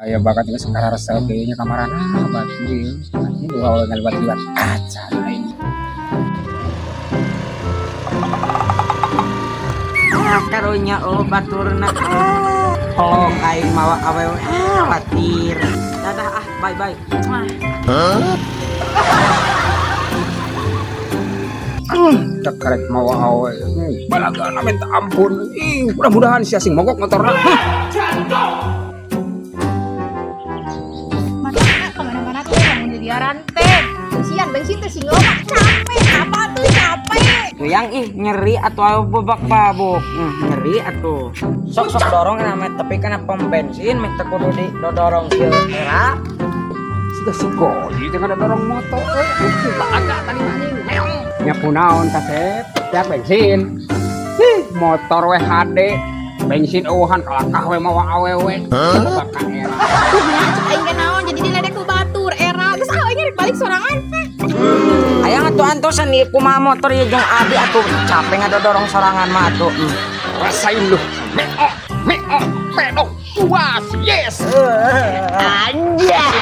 Aya bakat geus kararasa ge nya kamarana batu ieu. Anjing ulah ngaliwat-liwat kaca lain. Karunya baturna tolong aing mawa awewe watir. Dadah bye bye. Tak karek mawa awe. Balagana minta ampun. Mudah-mudahan si asing mogok motorna. Mana kemana-mana tuh yang jadi rantai. Bensin tuh sih ngomong capek. Apa tuh capek? Yang nyeri atau bobak babuk nyeri atuh sok dorong namanya tapi karena pom bensin minta kudu di dodorong kieu era Sudah si Goli teh ada dorong motor. Agak tadi maning. Nya punaon kasep? Ya bensin. Motor we HD. Bensin eueuhan kalakah we mawa awewe. Bakal era. Aing ge naon jadi diledek ku batur era. Geus aing rek balik sorangan. ayang atuh antosan ieu kumaha motor ieu jeung abi atuh capek ngadodorong sorangan mah atuh Rasain lu. Meo, pedok, puas, yes. anjay